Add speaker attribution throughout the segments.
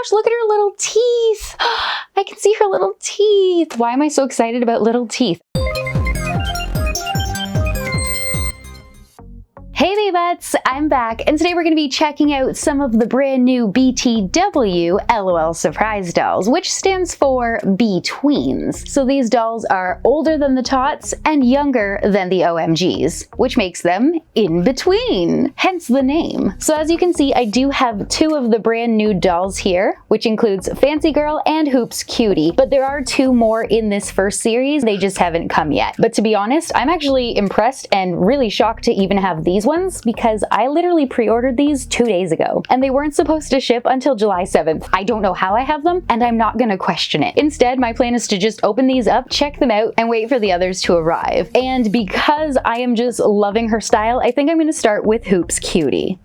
Speaker 1: gosh, look at her little teeth. I can see her little teeth. Why am I so excited about little teeth? Hey B-Butts, I'm back, and today we're going to be checking out some of the brand new B.T.W. LOL Surprise dolls, which stands for B-Tweens. So these dolls are older than the Tots and younger than the OMGs, which makes them in between, hence the name. So as you can see, I do have two of the brand new dolls here, which includes Fancy Girl and Hoops Cutie, but there are two more in this first series. They just haven't come yet. But to be honest, I'm actually impressed and really shocked to even have these ones because I literally pre-ordered these 2 days ago and they weren't supposed to ship until July 7th. I don't know how I have them and I'm not gonna question it. Instead, my plan is to just open these up, check them out, and wait for the others to arrive. And because I am just loving her style, I think I'm gonna start with Hoops Cutie.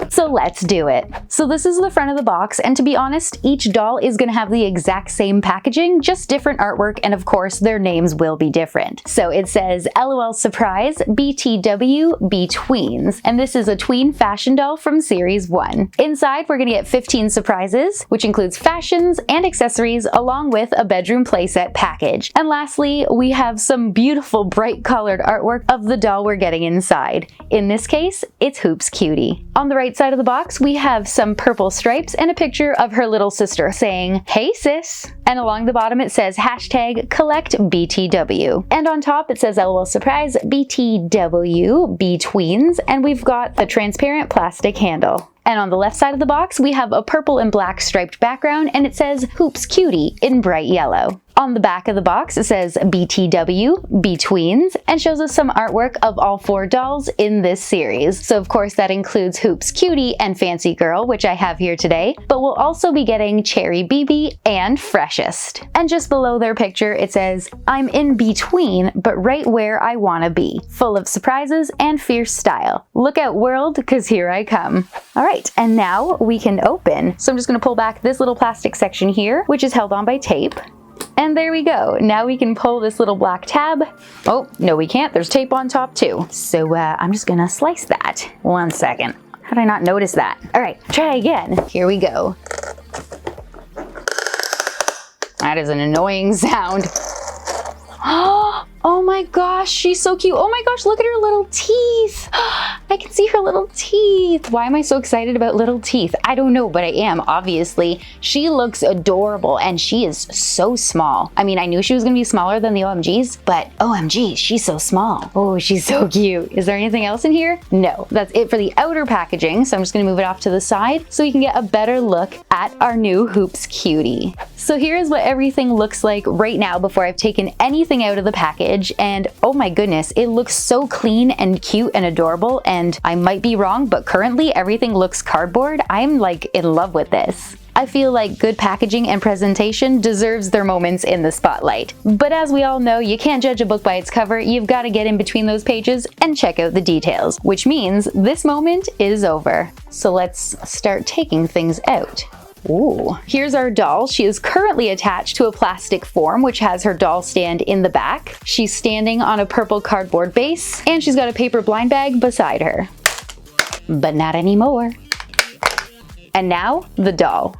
Speaker 1: So let's do it. So this is the front of the box, and to be honest, each doll is gonna have the exact same packaging, just different artwork, and of course their names will be different. So it says LOL Surprise BTW B-Tweens, and this is a tween fashion doll from series 1. Inside we're gonna get 15 surprises, which includes fashions and accessories along with a bedroom playset package. And lastly, we have some beautiful bright colored artwork of the doll we're getting inside. In this case, it's Hoops Cutie. On the right side of the box, we have some purple stripes and a picture of her little sister saying, "Hey sis." And along the bottom it says hashtag collect BTW. And on top it says LOL Surprise BTW B-Tweens, and we've got a transparent plastic handle. And on the left side of the box, we have a purple and black striped background, and it says Hoops Cutie in bright yellow. On the back of the box, it says BTW, B-Tweens, and shows us some artwork of all 4 dolls in this series. So of course that includes Hoops Cutie and Fancy Girl, which I have here today, but we'll also be getting Cherry BB and Freshest. And just below their picture, it says, I'm in between, but right where I wanna be. Full of surprises and fierce style. Look out world, cause here I come. All right, and now we can open. So I'm just gonna pull back this little plastic section here, which is held on by tape. And there we go. Now we can pull this little black tab. Oh, no we can't. There's tape on top too. So I'm just gonna slice that. 1 second. How did I not notice that? All right, try again. Here we go. That is an annoying sound. Oh my gosh, she's so cute. Oh my gosh, look at her little teeth. I can see her little teeth. Why am I so excited about little teeth? I don't know, but I am, obviously. She looks adorable and she is so small. I mean, I knew she was gonna be smaller than the OMGs, but OMG, she's so small. Oh, she's so cute. Is there anything else in here? No, that's it for the outer packaging. So I'm just gonna move it off to the side so we can get a better look at our new Hoops Cutie. So here's what everything looks like right now before I've taken anything out of the package. And oh my goodness, it looks so clean and cute and adorable, and I might be wrong, but currently everything looks cardboard. I'm like in love with this. I feel like good packaging and presentation deserves their moments in the spotlight. But as we all know, you can't judge a book by its cover. You've got to get in between those pages and check out the details, which means this moment is over. So let's start taking things out. Ooh, here's our doll. She is currently attached to a plastic form, which has her doll stand in the back. She's standing on a purple cardboard base, and she's got a paper blind bag beside her. But not anymore. And now, the doll.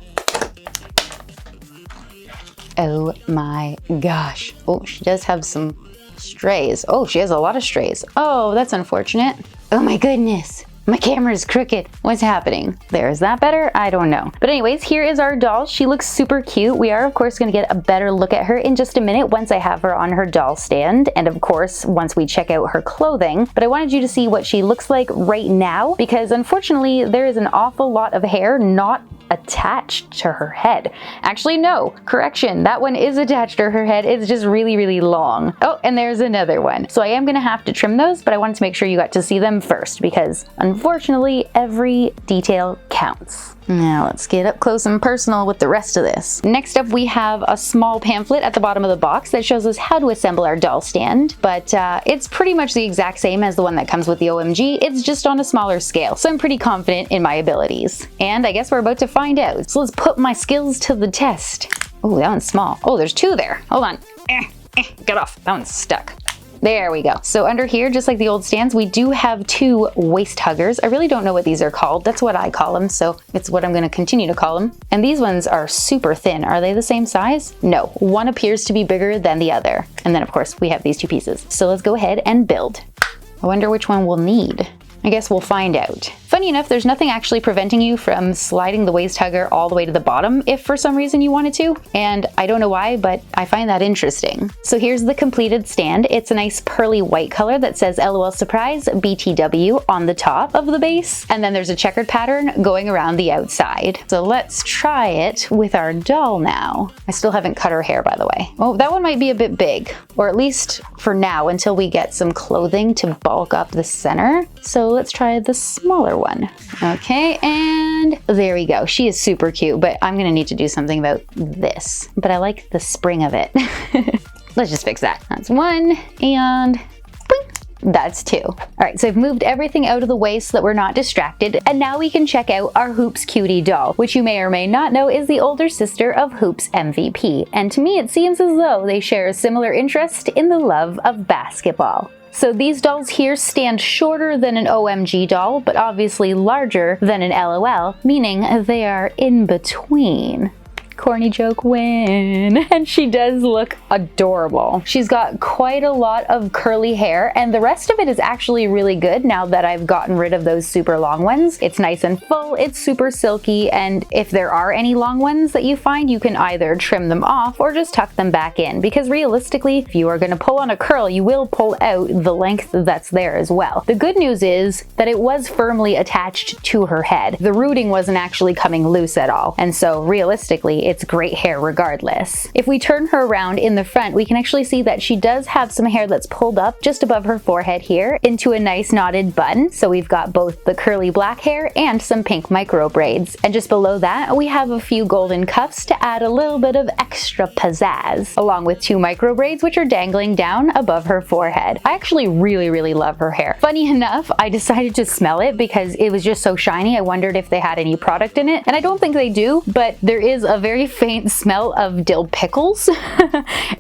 Speaker 1: Oh my gosh. Oh, she does have some strays. Oh, she has a lot of strays. Oh, that's unfortunate. Oh my goodness. My camera is crooked. What's happening? There, is that better? I don't know. But anyways, here is our doll. She looks super cute. We are of course gonna get a better look at her in just a minute once I have her on her doll stand, and of course once we check out her clothing. But I wanted you to see what she looks like right now because unfortunately there is an awful lot of hair not attached to her head. Actually, no, correction, that one is attached to her head. It's just really, really long. Oh, and there's another one. So I am gonna have to trim those, but I wanted to make sure you got to see them first because unfortunately, every detail counts. Now let's get up close and personal with the rest of this. Next up, we have a small pamphlet at the bottom of the box that shows us how to assemble our doll stand, but it's pretty much the exact same as the one that comes with the OMG. It's just on a smaller scale, so I'm pretty confident in my abilities. And I guess we're about to find out. So let's put my skills to the test. Oh, that one's small. Oh, there's 2 there. Hold on. Get off. That one's stuck. There we go. So under here, just like the old stands, we do have 2 waist huggers. I really don't know what these are called. That's what I call them, so it's what I'm going to continue to call them. And these ones are super thin. Are they the same size? No, one appears to be bigger than the other. And then of course we have these 2 pieces. So let's go ahead and build. I wonder which one we'll need. I guess we'll find out. Funny enough, there's nothing actually preventing you from sliding the waist hugger all the way to the bottom if for some reason you wanted to, and I don't know why, but I find that interesting. So here's the completed stand. It's a nice pearly white color that says LOL Surprise BTW on the top of the base, and then there's a checkered pattern going around the outside. So let's try it with our doll now. I still haven't cut her hair, by the way. Oh, that one might be a bit big, or at least for now until we get some clothing to bulk up the center. So let's try the smaller one. Okay, and there we go. She is super cute, but I'm gonna need to do something about this. But I like the spring of it. Let's just fix that. That's 1, and boing, that's 2. All right, so I've moved everything out of the way so that we're not distracted, and now we can check out our Hoops Cutie doll, which you may or may not know is the older sister of Hoops MVP. And to me, it seems as though they share a similar interest in the love of basketball. So these dolls here stand shorter than an OMG doll, but obviously larger than an LOL, meaning they are in between. Corny joke win. And she does look adorable. She's got quite a lot of curly hair, and the rest of it is actually really good now that I've gotten rid of those super long ones. It's nice and full, it's super silky, and if there are any long ones that you find, you can either trim them off or just tuck them back in, because realistically, if you are going to pull on a curl, you will pull out the length that's there as well. The good news is that it was firmly attached to her head. The rooting wasn't actually coming loose at all, and so realistically, it's great hair regardless. If we turn her around in the front, we can actually see that she does have some hair that's pulled up just above her forehead here into a nice knotted bun. So we've got both the curly black hair and some pink micro braids. And just below that, we have a few golden cuffs to add a little bit of extra pizzazz, along with 2 micro braids which are dangling down above her forehead. I actually really love her hair. Funny enough, I decided to smell it because it was just so shiny. I wondered if they had any product in it, and I don't think they do, but there is a very faint smell of dill pickles.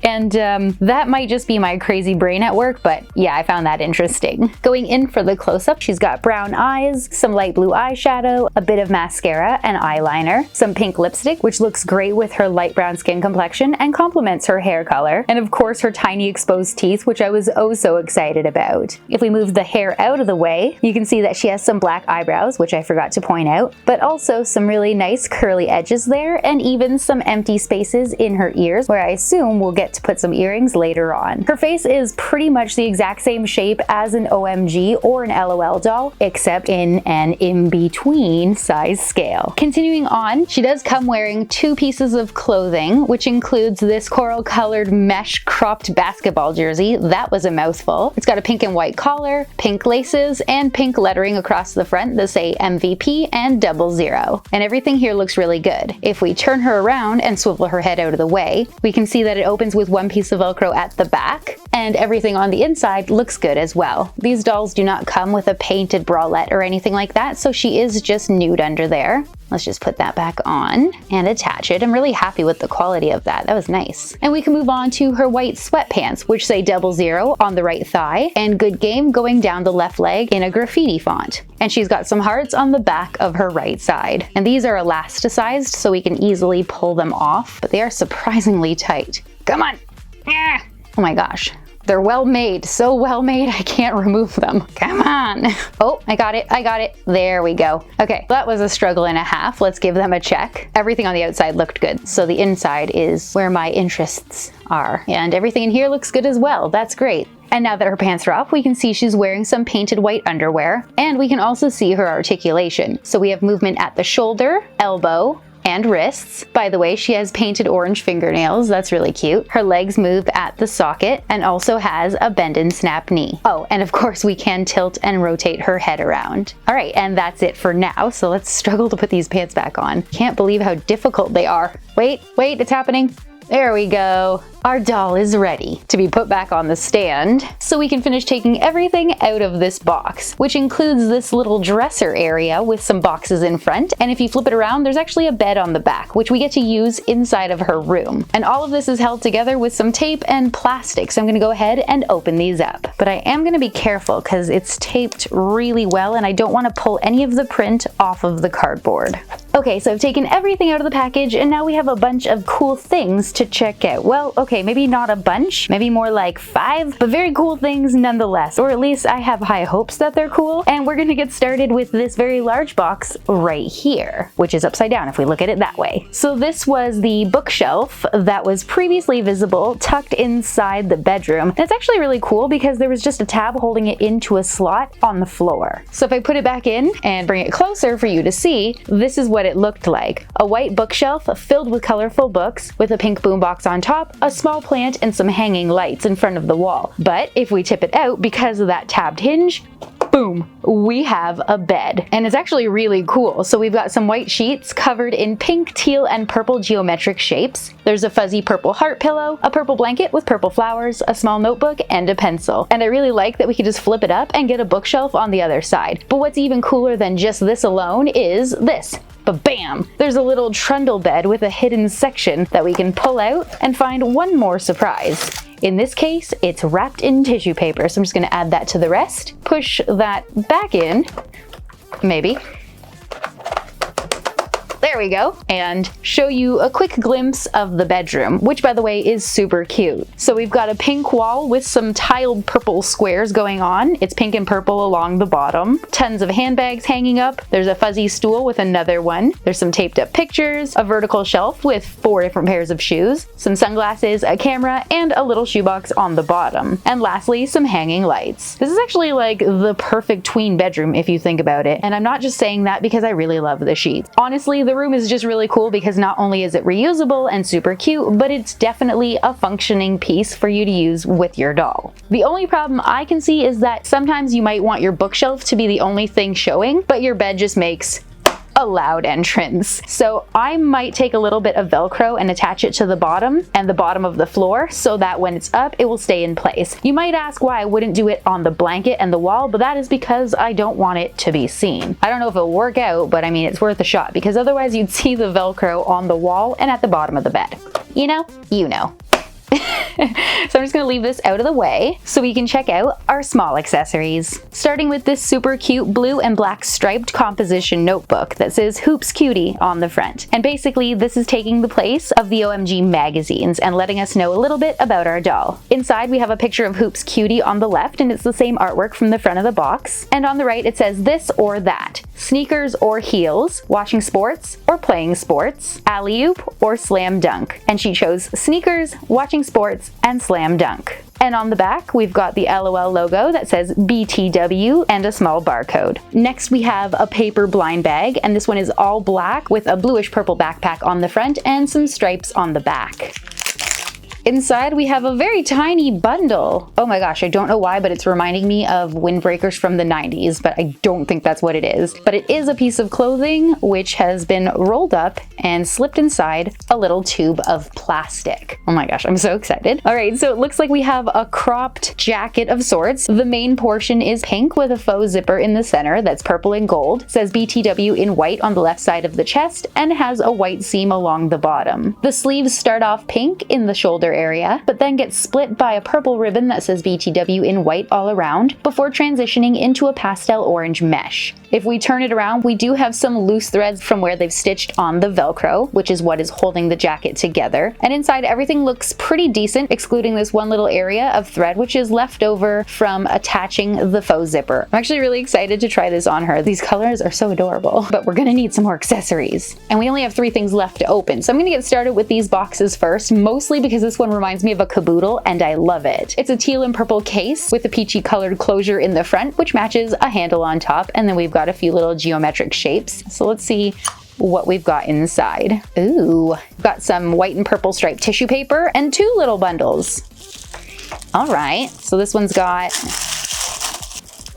Speaker 1: And that might just be my crazy brain at work, but yeah, I found that interesting. Going in for the close-up, she's got brown eyes, some light blue eyeshadow, a bit of mascara and eyeliner, some pink lipstick, which looks great with her light brown skin complexion and complements her hair color, and of course her tiny exposed teeth, which I was oh so excited about. If we move the hair out of the way, you can see that she has some black eyebrows, which I forgot to point out, but also some really nice curly edges there, and even some empty spaces in her ears, where I assume we'll get to put some earrings later on. Her face is pretty much the exact same shape as an OMG or an LOL doll, except in an in-between size scale. Continuing on, she does come wearing 2 pieces of clothing, which includes this coral colored mesh cropped basketball jersey. That was a mouthful. It's got a pink and white collar, pink laces, and pink lettering across the front that say MVP and 00. And everything here looks really good. If we turn her around and swivel her head out of the way, we can see that it opens with 1 piece of Velcro at the back, and everything on the inside looks good as well. These dolls do not come with a painted bralette or anything like that, so she is just nude under there. Let's just put that back on and attach it. I'm really happy with the quality of that. That was nice. And we can move on to her white sweatpants, which say 00 on the right thigh and good game going down the left leg in a graffiti font. And she's got some hearts on the back of her right side. And these are elasticized, so we can easily pull them off, but they are surprisingly tight. Come on. Ah. Oh my gosh. They're well made, so well made I can't remove them. Come on. Oh, I got it. There we go. Okay, that was a struggle and a half. Let's give them a check. Everything on the outside looked good, so the inside is where my interests are. And everything in here looks good as well. That's great. And now that her pants are off, we can see she's wearing some painted white underwear, and we can also see her articulation. So we have movement at the shoulder, elbow, and wrists. By the way, she has painted orange fingernails. That's really cute. Her legs move at the socket and also has a bend and snap knee. Oh, and of course we can tilt and rotate her head around. All right, and that's it for now. So let's struggle to put these pants back on. Can't believe how difficult they are. Wait, it's happening. There we go. Our doll is ready to be put back on the stand, so we can finish taking everything out of this box, which includes this little dresser area with some boxes in front, and if you flip it around, there's actually a bed on the back, which we get to use inside of her room. And all of this is held together with some tape and plastic, so I'm gonna go ahead and open these up. But I am gonna be careful because it's taped really well and I don't want to pull any of the print off of the cardboard. Okay, so I've taken everything out of the package and now we have a bunch of cool things to check out. Well, okay, maybe not a bunch, maybe more like 5, but very cool things nonetheless, or at least I have high hopes that they're cool. And we're gonna get started with this very large box right here, which is upside down if we look at it that way. So this was the bookshelf that was previously visible tucked inside the bedroom. And it's actually really cool because there was just a tab holding it into a slot on the floor. So if I put it back in and bring it closer for you to see, this is what it looked like. A white bookshelf filled with colorful books with a pink boombox on top, a small plant, and some hanging lights in front of the wall. But if we tip it out, because of that tabbed hinge, boom, we have a bed. And it's actually really cool. So we've got some white sheets covered in pink, teal, and purple geometric shapes. There's a fuzzy purple heart pillow, a purple blanket with purple flowers, a small notebook, and a pencil. And I really like that we can just flip it up and get a bookshelf on the other side. But what's even cooler than just this alone is this. But bam! There's a little trundle bed with a hidden section that we can pull out and find one more surprise. In this case, it's wrapped in tissue paper, so I'm just gonna add that to the rest, push that back in, maybe. There we go, and show you a quick glimpse of the bedroom, which by the way is super cute. So we've got a pink wall with some tiled purple squares going on. It's pink and purple along the bottom. Tons of handbags hanging up. There's a fuzzy stool with another one. There's some taped up pictures, a vertical shelf with 4 different pairs of shoes, some sunglasses, a camera, and a little shoebox on the bottom. And lastly, some hanging lights. This is actually like the perfect tween bedroom if you think about it. And I'm not just saying that because I really love the sheets. Honestly, the room is just really cool because not only is it reusable and super cute, but it's definitely a functioning piece for you to use with your doll. The only problem I can see is that sometimes you might want your bookshelf to be the only thing showing, but your bed just makes a loud entrance. So I might take a little bit of Velcro and attach it to the bottom and the bottom of the floor so that when it's up, it will stay in place. You might ask why I wouldn't do it on the blanket and the wall, but that is because I don't want it to be seen. I don't know if it'll work out, but I mean, it's worth a shot because otherwise you'd see the Velcro on the wall and at the bottom of the bed. You know? You know. So I'm just gonna leave this out of the way so we can check out our small accessories. Starting with this super cute blue and black striped composition notebook that says Hoops Cutie on the front. And basically this is taking the place of the OMG magazines and letting us know a little bit about our doll. Inside we have a picture of Hoops Cutie on the left and it's the same artwork from the front of the box. And on the right it says this or that. Sneakers or heels, watching sports or playing sports, alley-oop or slam dunk. And she chose sneakers, watching sports, and slam dunk. And on the back, we've got the LOL logo that says BTW and a small barcode. Next, we have a paper blind bag, and this one is all black with a bluish purple backpack on the front and some stripes on the back. Inside, we have a very tiny bundle. Oh my gosh, I don't know why, but it's reminding me of windbreakers from the 90s, but I don't think that's what it is. But it is a piece of clothing which has been rolled up and slipped inside a little tube of plastic. Oh my gosh, I'm so excited. All right, so it looks like we have a cropped jacket of sorts. The main portion is pink with a faux zipper in the center that's purple and gold. It says BTW in white on the left side of the chest and has a white seam along the bottom. The sleeves start off pink in the shoulder area, but then gets split by a purple ribbon that says BTW in white all around before transitioning into a pastel orange mesh. If we turn it around, we do have some loose threads from where they've stitched on the Velcro, which is what is holding the jacket together. And inside everything looks pretty decent, excluding this one little area of thread, which is left over from attaching the faux zipper. I'm actually really excited to try this on her. These colors are so adorable, but we're gonna need some more accessories. And we only have 3 things left to open. So I'm gonna get started with these boxes first, mostly because this one reminds me of a caboodle and I love it. It's a teal and purple case with a peachy colored closure in the front, which matches a handle on top. And then we've got a few little geometric shapes. So let's see what we've got inside. Ooh, we've got some white and purple striped tissue paper and 2 little bundles. All right, so this one's got,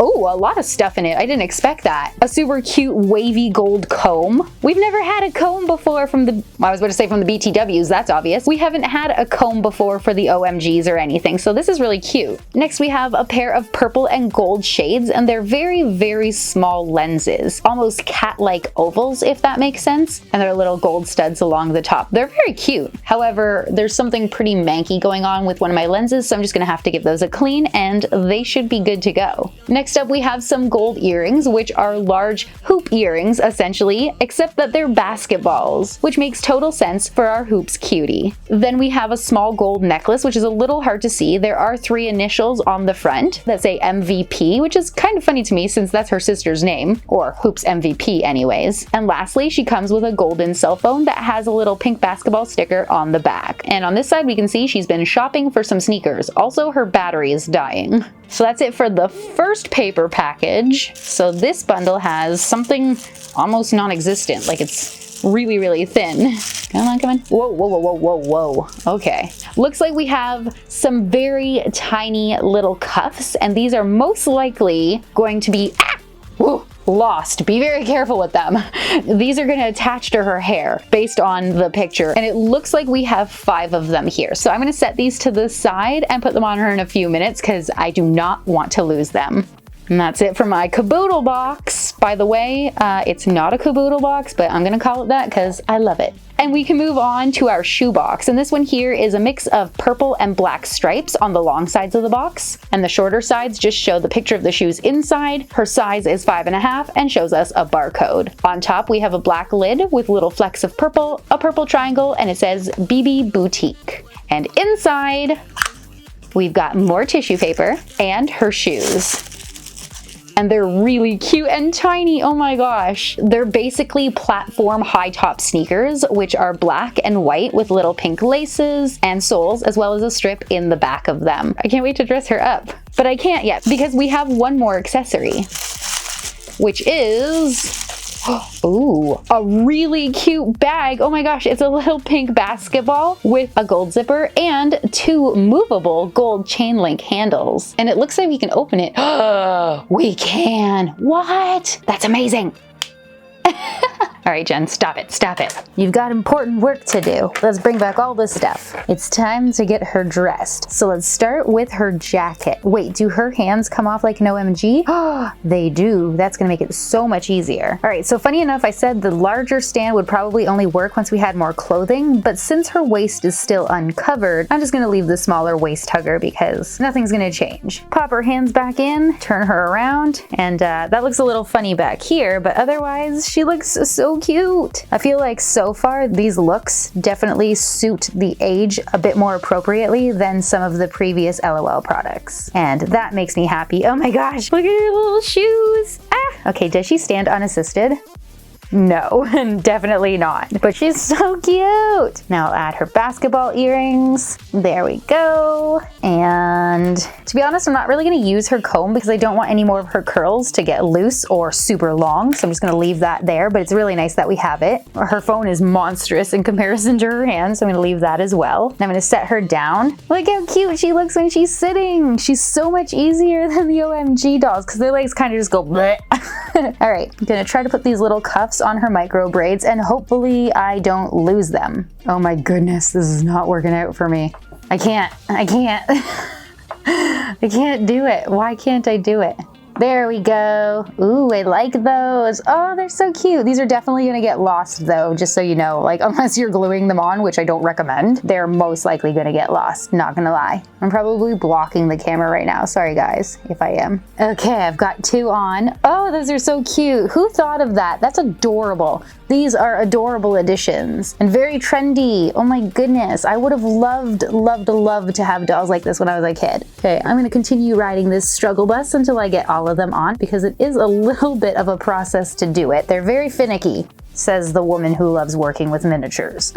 Speaker 1: Oh, a lot of stuff in it. I didn't expect that. A super cute wavy gold comb. We've never had a comb before from the, I was about to say from the BTWs, that's obvious. We haven't had a comb before for the OMGs or anything, so this is really cute. Next we have a pair of purple and gold shades, and they're very, very small lenses. Almost cat-like ovals, if that makes sense. And there are little gold studs along the top. They're very cute. However, there's something pretty manky going on with one of my lenses, so I'm just gonna have to give those a clean, and they should be good to go. Next up, we have some gold earrings, which are large hoop earrings, essentially, except that they're basketballs, which makes total sense for our Hoops Cutie. Then we have a small gold necklace, which is a little hard to see. There are 3 initials on the front that say MVP, which is kind of funny to me since that's her sister's name, or Hoops MVP anyways. And lastly, she comes with a golden cell phone that has a little pink basketball sticker on the back. And on this side, we can see she's been shopping for some sneakers. Also, her battery is dying. So that's it for the first paper package. So this bundle has something almost non-existent, like it's really, really thin. Come on, come on. Whoa, whoa, whoa, whoa, whoa, whoa. Okay. Looks like we have some very tiny little cuffs, and these are most likely going to be, lost. Be very careful with them. These are going to attach to her hair based on the picture, and it looks like we have 5 of them here. So I'm going to set these to the side and put them on her in a few minutes because I do not want to lose them. And that's it for my caboodle box. By the way, it's not a caboodle box, but I'm gonna call it that because I love it. And we can move on to our shoe box. And this one here is a mix of purple and black stripes on the long sides of the box. And the shorter sides just show the picture of the shoes inside. Her size is 5.5 and shows us a barcode. On top, we have a black lid with little flecks of purple, a purple triangle, and it says BB Boutique. And inside, we've got more tissue paper and her shoes. And they're really cute and tiny, oh my gosh. They're basically platform high top sneakers, which are black and white with little pink laces and soles, as well as a strip in the back of them. I can't wait to dress her up, but I can't yet because we have one more accessory, which is, ooh, a really cute bag. Oh my gosh, it's a little pink basketball with a gold zipper and 2 movable gold chain link handles. And it looks like we can open it. We can. What? That's amazing. All right, Jen, stop it, stop it. You've got important work to do. Let's bring back all this stuff. It's time to get her dressed. So let's start with her jacket. Wait, do her hands come off like an OMG? Oh, they do. That's gonna make it so much easier. All right, so funny enough, I said the larger stand would probably only work once we had more clothing, but since her waist is still uncovered, I'm just gonna leave the smaller waist hugger because nothing's gonna change. Pop her hands back in, turn her around, and that looks a little funny back here, but otherwise she looks so cute. I feel like so far these looks definitely suit the age a bit more appropriately than some of the previous LOL products. And that makes me happy. Oh my gosh, look at her little shoes. Ah! Okay, does she stand unassisted? No, definitely not. But she's so cute. Now I'll add her basketball earrings. There we go. And to be honest, I'm not really gonna use her comb because I don't want any more of her curls to get loose or super long. So I'm just gonna leave that there, but it's really nice that we have it. Her phone is monstrous in comparison to her hands, so I'm gonna leave that as well. And I'm gonna set her down. Look how cute she looks when she's sitting. She's so much easier than the OMG dolls because their legs kind of just go bleh. All right, I'm gonna try to put these little cuffs on her micro braids and hopefully I don't lose them. Oh my goodness, this is not working out for me. I can't I can't do it. Why can't I do it? There we go. Ooh, I like those. Oh, they're so cute. These are definitely gonna get lost though, just so you know, like unless you're gluing them on, which I don't recommend, they're most likely gonna get lost, not gonna lie. I'm probably blocking the camera right now. Sorry guys, if I am. Okay, I've got 2 on. Oh, those are so cute. Who thought of that? That's adorable. These are adorable additions and very trendy. Oh my goodness. I would have loved to have dolls like this when I was a kid. Okay, I'm gonna continue riding this struggle bus until I get all of them on because it is a little bit of a process to do it. They're very finicky, says the woman who loves working with miniatures.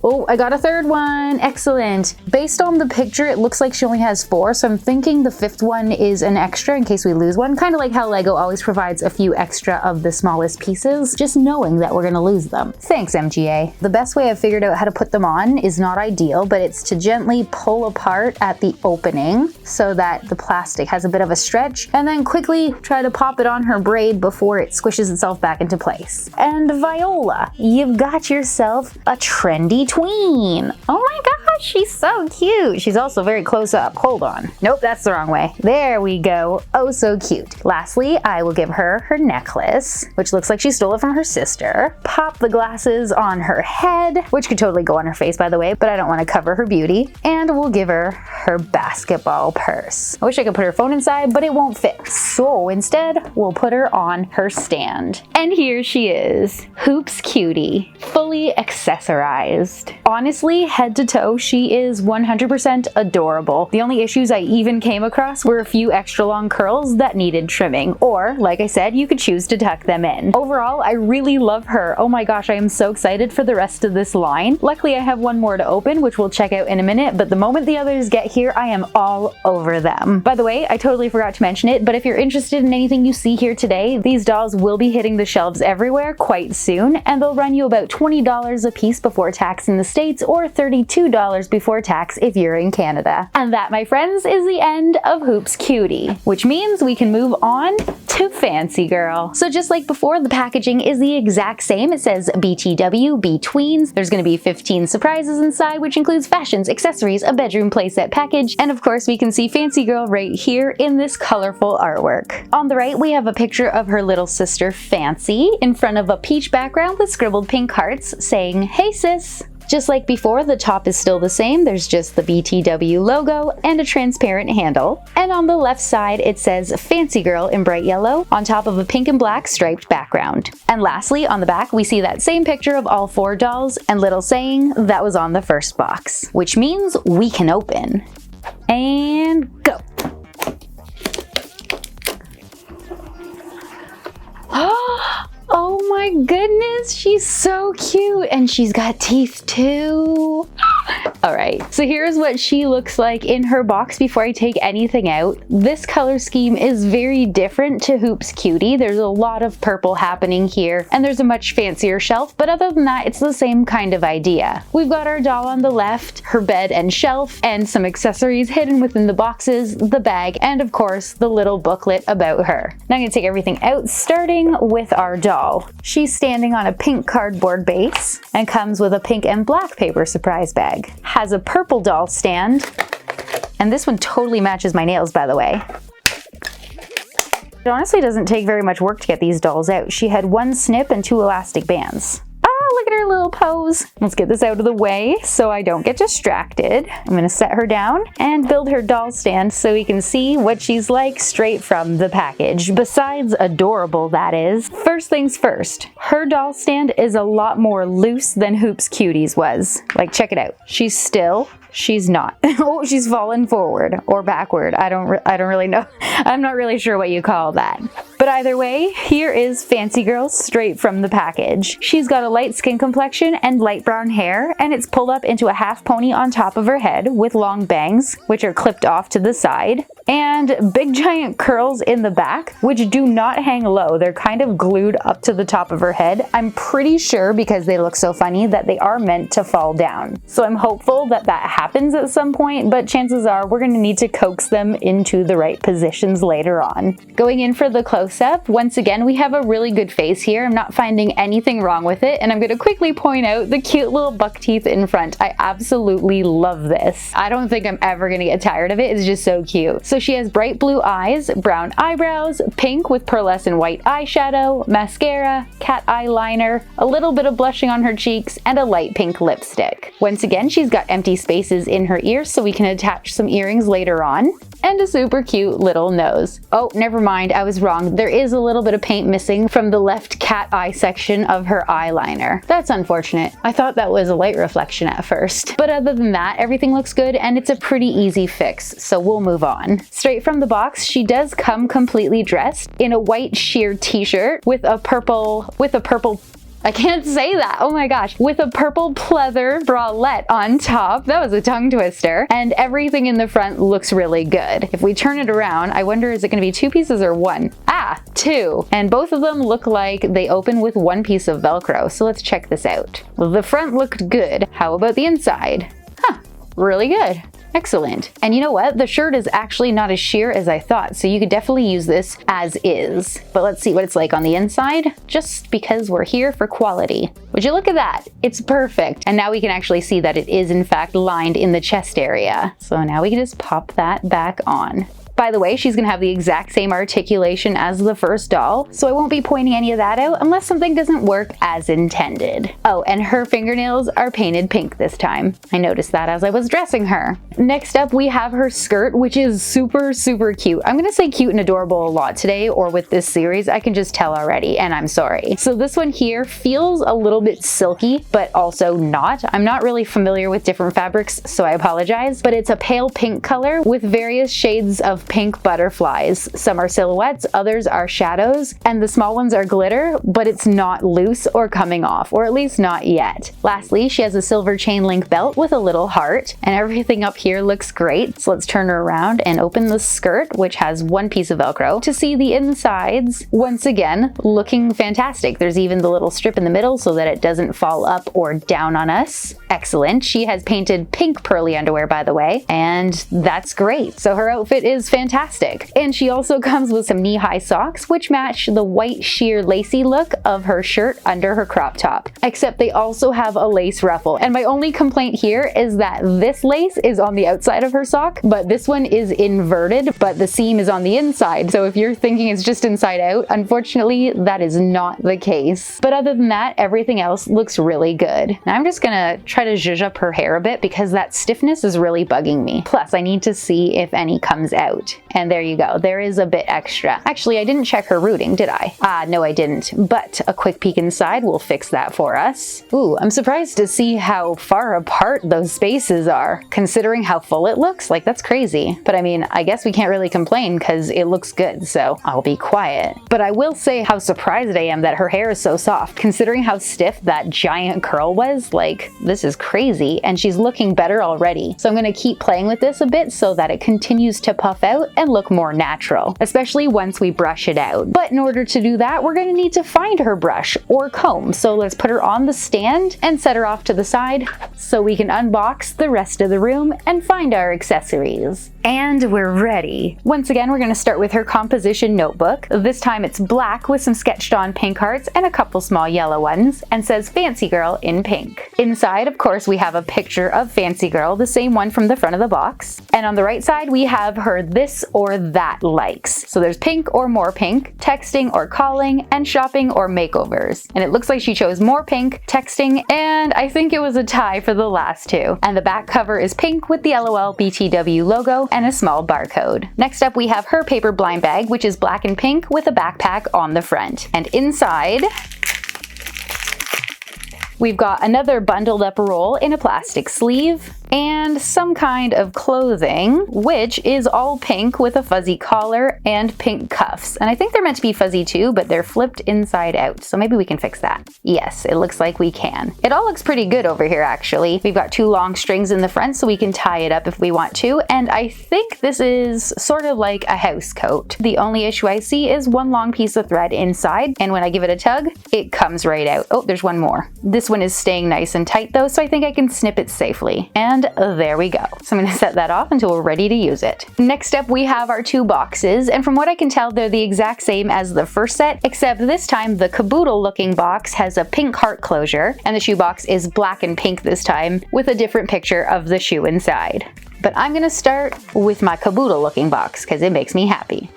Speaker 1: Oh, I got a third one. Excellent. Based on the picture, it looks like she only has 4, so I'm thinking the 5th one is an extra in case we lose one. Kind of like how Lego always provides a few extra of the smallest pieces, just knowing that we're gonna lose them. Thanks, MGA. The best way I've figured out how to put them on is not ideal, but it's to gently pull apart at the opening so that the plastic has a bit of a stretch, and then quickly try to pop it on her braid before it squishes itself back into place. And Viola, you've got yourself a trendy tween. Oh my gosh, she's so cute. She's also very close up. Hold on. Nope, that's the wrong way. There we go. Oh, so cute. Lastly, I will give her her necklace, which looks like she stole it from her sister. Pop the glasses on her head, which could totally go on her face, by the way, but I don't want to cover her beauty. And we'll give her her basketball purse. I wish I could put her phone inside, but it won't fit. So instead, we'll put her on her stand. And here she is, Hoops Cutie, fully accessorized. Honestly, head to toe, she is 100% adorable. The only issues I even came across were a few extra long curls that needed trimming, or like I said, you could choose to tuck them in. Overall, I really love her. Oh my gosh, I am so excited for the rest of this line. Luckily, I have one more to open, which we'll check out in a minute, but the moment the others get here, I am all over them. By the way, I totally forgot to mention it, but if you're interested in anything you see here today, these dolls will be hitting the shelves everywhere quite soon, and they'll run you about $20 a piece before tax in the States, or $32 before tax if you're in Canada. And that, my friends, is the end of Hoops Cutie, which means we can move on to Fancy Girl. So just like before, the packaging is the exact same. It says BTW, B Tweens. There's going to be 15 surprises inside, which includes fashions, accessories, a bedroom playset package, and of course we can see Fancy Girl right here in this colorful artwork. On the right, we have a picture of her little sister Fancy in front of a peach background with scribbled pink hearts saying, "Hey sis." Just like before, the top is still the same. There's just the BTW logo and a transparent handle. And on the left side, it says Fancy Girl in bright yellow on top of a pink and black striped background. And lastly, on the back, we see that same picture of all 4 dolls and little saying that was on the first box, which means we can open. And go. Oh my goodness, she's so cute, and she's got teeth too. Alright, so here's what she looks like in her box before I take anything out. This color scheme is very different to Hoops Cutie. There's a lot of purple happening here, and there's a much fancier shelf, but other than that, it's the same kind of idea. We've got our doll on the left, her bed and shelf, and some accessories hidden within the boxes, the bag, and of course, the little booklet about her. Now I'm going to take everything out, starting with our doll. She's standing on a pink cardboard base and comes with a pink and black paper surprise bag. Has a purple doll stand, and this one totally matches my nails, by the way. It honestly doesn't take very much work to get these dolls out. She had 1 snip and 2 elastic bands. Look at her little pose. Let's get this out of the way so I don't get distracted. I'm gonna set her down and build her doll stand so we can see what she's like straight from the package. Besides adorable, that is. First things first, her doll stand is a lot more loose than Hoops Cutie's was. Like, check it out. She's still. She's not. Oh, she's fallen forward or backward. I don't really know. I'm not really sure what you call that. But either way, here is Fancy Girl straight from the package. She's got a light skin complexion and light brown hair, and it's pulled up into a half pony on top of her head with long bangs, which are clipped off to the side, and big giant curls in the back, which do not hang low. They're kind of glued up to the top of her head. I'm pretty sure, because they look so funny, that they are meant to fall down. So I'm hopeful that that happens at some point, but chances are we're going to need to coax them into the right positions later on. Going in for the close-up, once again, we have a really good face here. I'm not finding anything wrong with it, and I'm going to quickly point out the cute little buck teeth in front. I absolutely love this. I don't think I'm ever going to get tired of it. It's just so cute. So she has bright blue eyes, brown eyebrows, pink with pearlescent white eyeshadow, mascara, cat eyeliner, a little bit of blushing on her cheeks, and a light pink lipstick. Once again, she's got empty spaces in her ears so we can attach some earrings later on, and a super cute little nose. Oh, never mind, I was wrong. There is a little bit of paint missing from the left cat eye section of her eyeliner. That's unfortunate. I thought that was a light reflection at first. But other than that, everything looks good, and it's a pretty easy fix, so we'll move on. Straight from the box, she does come completely dressed in a white sheer t-shirt with a purple I can't say that. Oh my gosh. With a purple pleather bralette on top. That was a tongue twister. And everything in the front looks really good. If we turn it around, I wonder, is it going to be 2 pieces or 1? Ah, 2. And both of them look like they open with 1 piece of Velcro. So let's check this out. The front looked good. How about the inside? Huh, really good. Excellent. And you know what? The shirt is actually not as sheer as I thought, so you could definitely use this as is. But let's see what it's like on the inside, just because we're here for quality. Would you look at that? It's perfect. And now we can actually see that it is in fact lined in the chest area. So now we can just pop that back on. By the way, she's gonna have the exact same articulation as the first doll, so I won't be pointing any of that out unless something doesn't work as intended. Oh, and her fingernails are painted pink this time. I noticed that as I was dressing her. Next up, we have her skirt, which is super, super cute. I'm gonna say cute and adorable a lot today, or with this series, I can just tell already, and I'm sorry. So this one here feels a little bit silky, but also not. I'm not really familiar with different fabrics, so I apologize, but it's a pale pink color with various shades of pink butterflies. Some are silhouettes, others are shadows, and the small ones are glitter, but it's not loose or coming off, or at least not yet. Lastly, she has a silver chain link belt with a little heart, and everything up here looks great. So let's turn her around and open the skirt, which has 1 piece of Velcro, to see the insides. Once again, looking fantastic. There's even the little strip in the middle so that it doesn't fall up or down on us. Excellent. She has painted pink pearly underwear, by the way, and that's great. So her outfit is fantastic. And she also comes with some knee-high socks, which match the white sheer lacy look of her shirt under her crop top. Except they also have a lace ruffle. And my only complaint here is that this lace is on the outside of her sock, but this one is inverted, but the seam is on the inside. So if you're thinking it's just inside out, unfortunately, that is not the case. But other than that, everything else looks really good. Now I'm just gonna try to zhuzh up her hair a bit because that stiffness is really bugging me. Plus, I need to see if any comes out. And there you go, there is a bit extra. Actually, I didn't check her rooting, did I? No, I didn't, but a quick peek inside will fix that for us. Ooh, I'm surprised to see how far apart those spaces are, considering how full it looks. Like, that's crazy. But I mean, I guess we can't really complain because it looks good, so I'll be quiet. But I will say how surprised I am that her hair is so soft, considering how stiff that giant curl was. Like, this is crazy, and she's looking better already. So I'm gonna keep playing with this a bit so that it continues to puff out and look more natural, especially once we brush it out. But in order to do that, we're going to need to find her brush or comb. So let's put her on the stand and set her off to the side so we can unbox the rest of the room and find our accessories. And we're ready. Once again, we're going to start with her composition notebook. This time it's black with some sketched on pink hearts and a couple small yellow ones, and says Fancy Girl in pink. Inside, of course, we have a picture of Fancy Girl, the same one from the front of the box. And on the right side, we have her this or that likes. So there's pink or more pink, texting or calling, and shopping or makeovers. And it looks like she chose more pink, texting, and I think it was a tie for the last 2. And the back cover is pink with the LOL BTW logo and a small barcode. Next up, we have her paper blind bag, which is black and pink with a backpack on the front. And inside, we've got another bundled up roll in a plastic sleeve, and some kind of clothing, which is all pink with a fuzzy collar and pink cuffs. And I think they're meant to be fuzzy too, but they're flipped inside out. So maybe we can fix that. Yes, it looks like we can. It all looks pretty good over here, actually. We've got 2 long strings in the front so we can tie it up if we want to. And I think this is sort of like a house coat. The only issue I see is 1 long piece of thread inside. And when I give it a tug, it comes right out. Oh, there's 1 more. This one is staying nice and tight though, so I think I can snip it safely. And there we go. So I'm going to set that off until we're ready to use it. Next up, we have our 2 boxes, and from what I can tell, they're the exact same as the first set, except this time the caboodle looking box has a pink heart closure, and the shoe box is black and pink this time with a different picture of the shoe inside. But I'm going to start with my caboodle looking box because it makes me happy.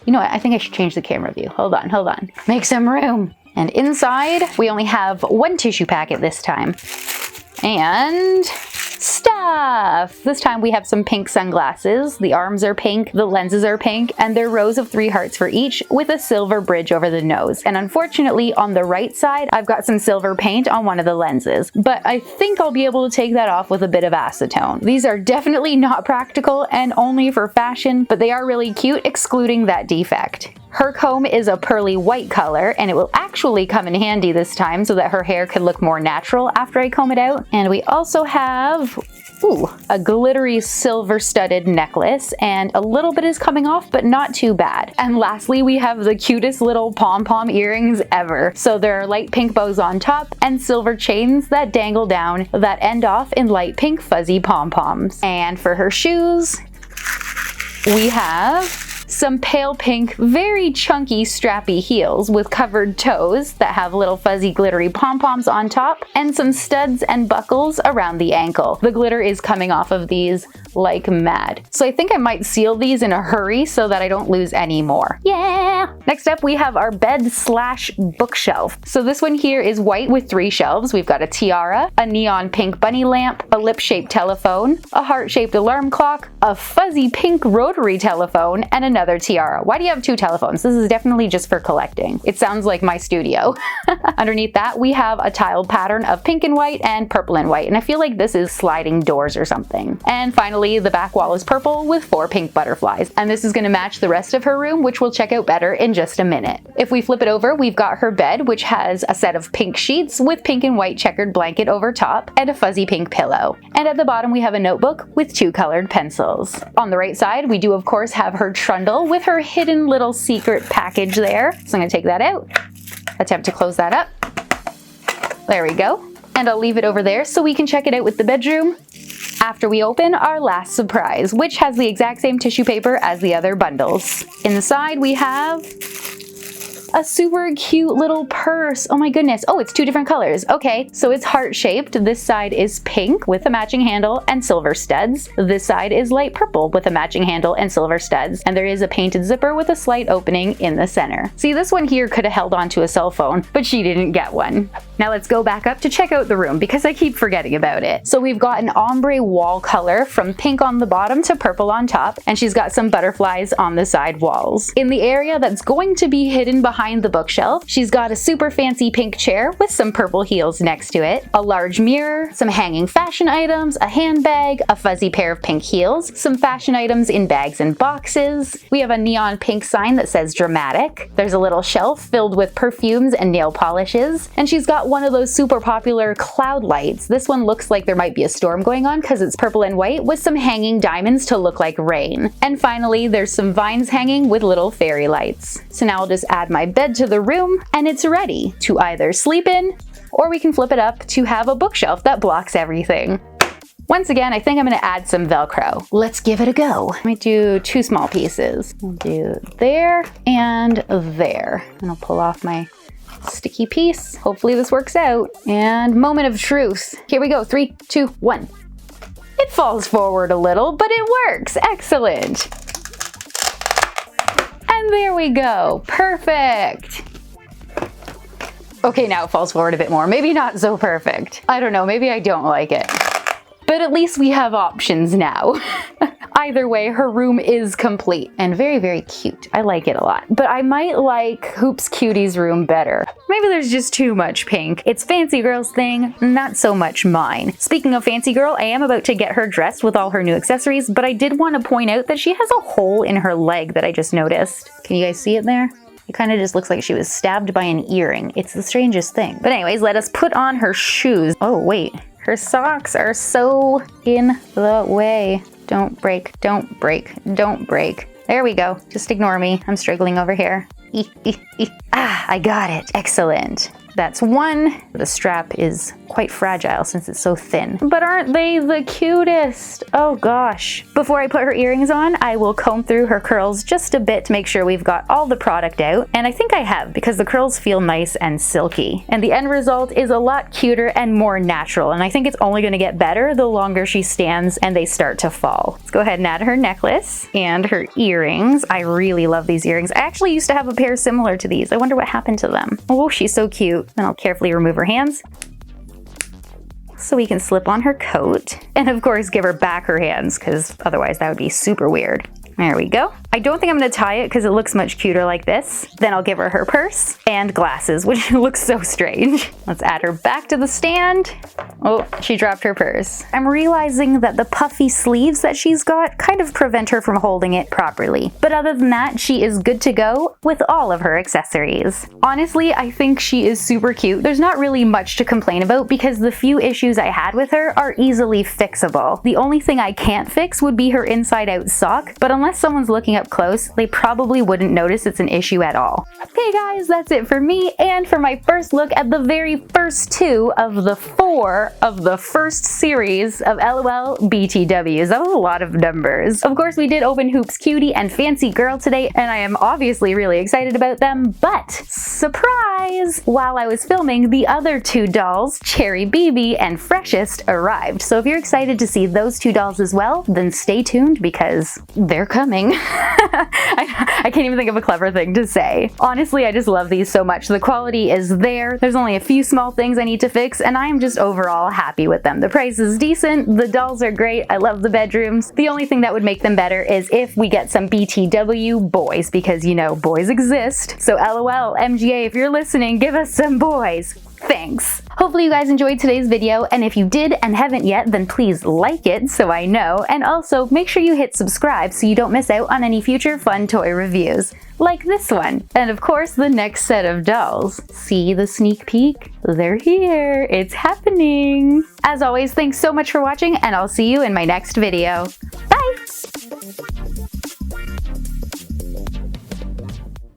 Speaker 1: You know what? I think I should change the camera view. Hold on. Make some room. And inside, we only have 1 tissue packet this time. And stuff! This time we have some pink sunglasses. The arms are pink, the lenses are pink, and they're rows of 3 hearts for each with a silver bridge over the nose. And unfortunately, on the right side, I've got some silver paint on one of the lenses, but I think I'll be able to take that off with a bit of acetone. These are definitely not practical and only for fashion, but they are really cute, excluding that defect. Her comb is a pearly white color, and it will actually come in handy this time so that her hair could look more natural after I comb it out. And we also have a glittery silver studded necklace, and a little bit is coming off, but not too bad. And lastly, we have the cutest little pom-pom earrings ever. So there are light pink bows on top and silver chains that dangle down that end off in light pink fuzzy pom-poms. And for her shoes, we have some pale pink, very chunky, strappy heels with covered toes that have little fuzzy glittery pom-poms on top, and some studs and buckles around the ankle. The glitter is coming off of these like mad. So I think I might seal these in a hurry so that I don't lose any more. Yeah! Next up, we have our bed/bookshelf. So this one here is white with 3 shelves. We've got a tiara, a neon pink bunny lamp, a lip-shaped telephone, a heart-shaped alarm clock, a fuzzy pink rotary telephone, and another tiara. Why do you have 2 telephones? This is definitely just for collecting. It sounds like my studio. Underneath that, we have a tiled pattern of pink and white and purple and white, and I feel like this is sliding doors or something. And finally, the back wall is purple with 4 pink butterflies, and this is going to match the rest of her room, which we'll check out better in just a minute. If we flip it over, we've got her bed, which has a set of pink sheets with pink and white checkered blanket over top and a fuzzy pink pillow. And at the bottom, we have a notebook with 2 colored pencils. On the right side, we do of course have her trundle with her hidden little secret package there. So I'm going to take that out, attempt to close that up. There we go. And I'll leave it over there so we can check it out with the bedroom after we open our last surprise, which has the exact same tissue paper as the other bundles. Inside we have a super cute little purse. Oh my goodness. Oh, it's 2 different colors. Okay, so it's heart-shaped. This side is pink with a matching handle and silver studs. This side is light purple with a matching handle and silver studs. And there is a painted zipper with a slight opening in the center. See, this one here could have held onto a cell phone, but she didn't get one. Now let's go back up to check out the room because I keep forgetting about it. So we've got an ombre wall color from pink on the bottom to purple on top, and she's got some butterflies on the side walls. In the area that's going to be hidden behind the bookshelf, she's got a super fancy pink chair with some purple heels next to it, a large mirror, some hanging fashion items, a handbag, a fuzzy pair of pink heels, some fashion items in bags and boxes. We have a neon pink sign that says dramatic. There's a little shelf filled with perfumes and nail polishes, and she's got one of those super popular cloud lights. This one looks like there might be a storm going on because it's purple and white with some hanging diamonds to look like rain. And finally, there's some vines hanging with little fairy lights. So now I'll just add my bed to the room, and it's ready to either sleep in, or we can flip it up to have a bookshelf that blocks everything. Once again, I think I'm going to add some Velcro. Let's give it a go. Let me do 2 small pieces. I'll do there and there. And I'll pull off my sticky piece. Hopefully this works out. And moment of truth. Here we go. 3, 2, 1. It falls forward a little, but it works. Excellent. And there we go. Perfect. Okay, now it falls forward a bit more. Maybe not so perfect. I don't know. Maybe I don't like it. But at least we have options now. Either way, her room is complete and very, very cute. I like it a lot. But I might like Hoops Cutie's room better. Maybe there's just too much pink. It's Fancy Girl's thing, not so much mine. Speaking of Fancy Girl, I am about to get her dressed with all her new accessories, but I did want to point out that she has a hole in her leg that I just noticed. Can you guys see it there? It kind of just looks like she was stabbed by an earring. It's the strangest thing. But anyways, let us put on her shoes. Oh, wait. Her socks are so in the way. Don't break, don't break, don't break. There we go. Just ignore me. I'm struggling over here. Ah, I got it. Excellent. That's one. The strap is quite fragile since it's so thin. But aren't they the cutest? Oh gosh. Before I put her earrings on, I will comb through her curls just a bit to make sure we've got all the product out. And I think I have, because the curls feel nice and silky. And the end result is a lot cuter and more natural. And I think it's only gonna get better the longer she stands and they start to fall. Let's go ahead and add her necklace and her earrings. I really love these earrings. I actually used to have a pair similar to these. I wonder what happened to them. Oh, she's so cute. Then I'll carefully remove her hands so we can slip on her coat. And of course, give her back her hands, because otherwise that would be super weird. There we go. I don't think I'm gonna tie it because it looks much cuter like this. Then I'll give her her purse and glasses, which looks so strange. Let's add her back to the stand. Oh, she dropped her purse. I'm realizing that the puffy sleeves that she's got kind of prevent her from holding it properly. But other than that, she is good to go with all of her accessories. Honestly, I think she is super cute. There's not really much to complain about because the few issues I had with her are easily fixable. The only thing I can't fix would be her inside out sock, but unless someone's looking up close, they probably wouldn't notice it's an issue at all. Okay guys, that's it for me and for my first look at the very first 2 of the 4 of the first series of LOL BTWs. That was a lot of numbers. Of course, we did open Hoops Cutie and Fancy Girl today, and I am obviously really excited about them, but surprise! While I was filming, the other 2 dolls, Cherry BB and Freshest, arrived. So if you're excited to see those 2 dolls as well, then stay tuned because they're coming. I can't even think of a clever thing to say. Honestly, I just love these so much. The quality is there. There's only a few small things I need to fix, and I am just overall happy with them. The price is decent, the dolls are great, I love the bedrooms. The only thing that would make them better is if we get some BTW boys, because you know, boys exist. So LOL, MGA, if you're listening, give us some boys. Thanks. Hopefully you guys enjoyed today's video, and if you did and haven't yet, then please like it so I know, and also make sure you hit subscribe so you don't miss out on any future fun toy reviews, like this one, and of course the next set of dolls. See the sneak peek? They're here. It's happening. As always, thanks so much for watching, and I'll see you in my next video. Bye!